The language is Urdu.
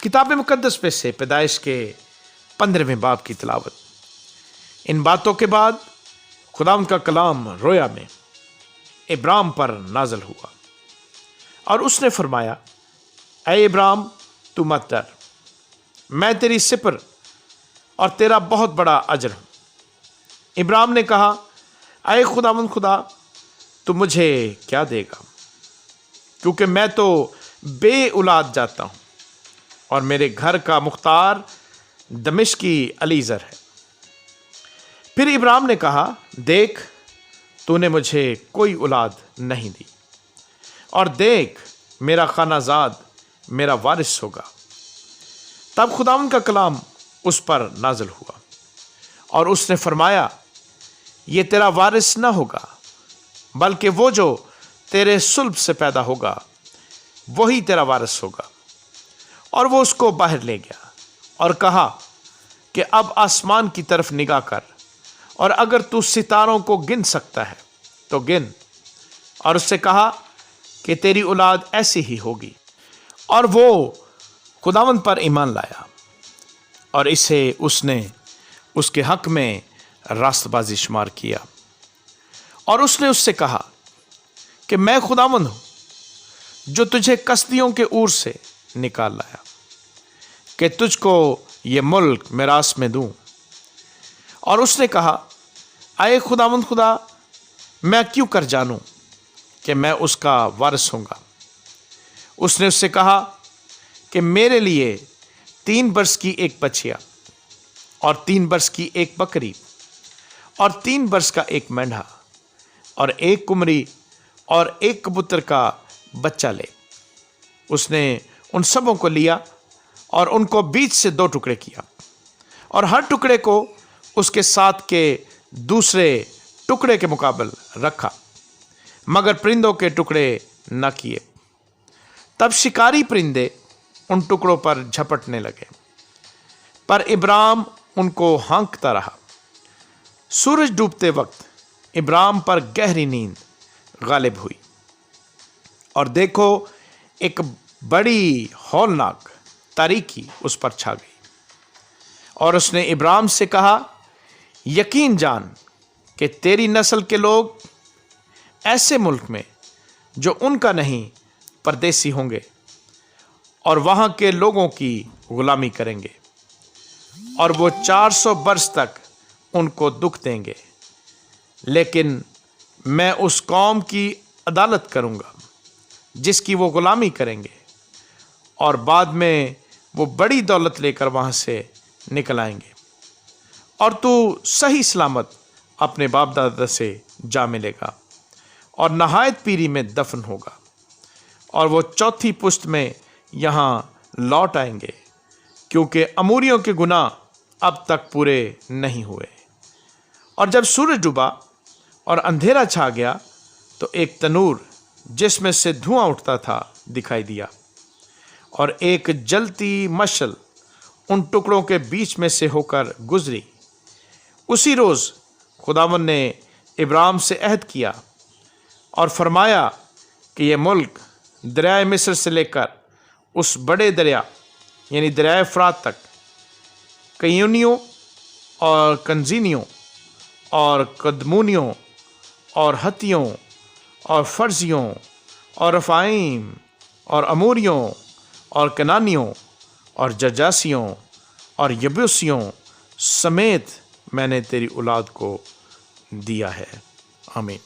کتاب مقدس پہ سے پیدایش کے 15ویں باب کی تلاوت۔ ان باتوں کے بعد خداوند کا کلام رویا میں ابراہیم پر نازل ہوا اور اس نے فرمایا، اے ابراہیم تو مت ڈر، میں تیری سپر اور تیرا بہت بڑا اجر ہوں۔ ابراہیم نے کہا، اے خداوند خدا، تو مجھے کیا دے گا، کیونکہ میں تو بے اولاد جاتا ہوں اور میرے گھر کا مختار دمشقی علیزر ہے۔ پھر ابراہیم نے کہا، دیکھ تو نے مجھے کوئی اولاد نہیں دی، اور دیکھ میرا خانہ زاد میرا وارث ہوگا۔ تب خداوند کا کلام اس پر نازل ہوا اور اس نے فرمایا، یہ تیرا وارث نہ ہوگا، بلکہ وہ جو تیرے صلب سے پیدا ہوگا وہی تیرا وارث ہوگا۔ اور وہ اس کو باہر لے گیا اور کہا کہ اب آسمان کی طرف نگاہ کر، اور اگر تو ستاروں کو گن سکتا ہے تو گن۔ اور اس سے کہا کہ تیری اولاد ایسی ہی ہوگی۔ اور وہ خداوند پر ایمان لایا اور اسے اس نے اس کے حق میں راست بازی شمار کیا۔ اور اس نے اس سے کہا کہ میں خداوند ہوں جو تجھے کسدیوں کے اور سے نکال لایا کہ تجھ کو یہ ملک میراث میں دوں۔ اور اس نے کہا، اے خداوند خدا، میں کیوں کر جانوں کہ میں اس کا وارث ہوں گا؟ اس نے اس سے کہا کہ میرے لیے 3 برس کی ایک بچیا اور 3 برس کی ایک بکری اور 3 برس کا ایک مینڈھا اور ایک کمری اور ایک کبوتر کا بچہ لے۔ اس نے ان سبوں کو لیا اور ان کو بیچ سے 2 ٹکڑے کیا، اور ہر ٹکڑے کو اس کے ساتھ کے دوسرے ٹکڑے کے مقابل رکھا، مگر پرندوں کے ٹکڑے نہ کیے۔ تب شکاری پرندے ان ٹکڑوں پر جھپٹنے لگے، پر ابراہیم ان کو ہانکتا رہا۔ سورج ڈوبتے وقت ابراہیم پر گہری نیند غالب ہوئی، اور دیکھو ایک بڑی ہولناک تاریکی اس پر چھا گئی۔ اور اس نے ابراہیم سے کہا، یقین جان کہ تیری نسل کے لوگ ایسے ملک میں جو ان کا نہیں پردیسی ہوں گے، اور وہاں کے لوگوں کی غلامی کریں گے، اور وہ 400 برس تک ان کو دکھ دیں گے۔ لیکن میں اس قوم کی عدالت کروں گا جس کی وہ غلامی کریں گے، اور بعد میں وہ بڑی دولت لے کر وہاں سے نکل آئیں گے، اور تو صحیح سلامت اپنے باپ دادا سے جا ملے گا اور نہایت پیری میں دفن ہوگا، اور وہ 4تھی پشت میں یہاں لوٹ آئیں گے، کیونکہ اموریوں کے گناہ اب تک پورے نہیں ہوئے۔ اور جب سورج ڈوبا اور اندھیرا چھا گیا تو ایک تنور جس میں سے دھواں اٹھتا تھا دکھائی دیا، اور ایک جلتی مشعل ان ٹکڑوں کے بیچ میں سے ہو کر گزری۔ اسی روز خداوند نے ابراہیم سے عہد کیا اور فرمایا کہ یہ ملک دریائے مصر سے لے کر اس بڑے دریا یعنی دریائے فرات تک، کیونیوں اور کنزینیوں اور قدمونیوں اور ہتیوں اور فرزیوں اور رفائیم اور اموریوں اور کنانیوں اور جرجاسیوں اور یبوسیوں سمیت میں نے تیری اولاد کو دیا ہے۔ آمین۔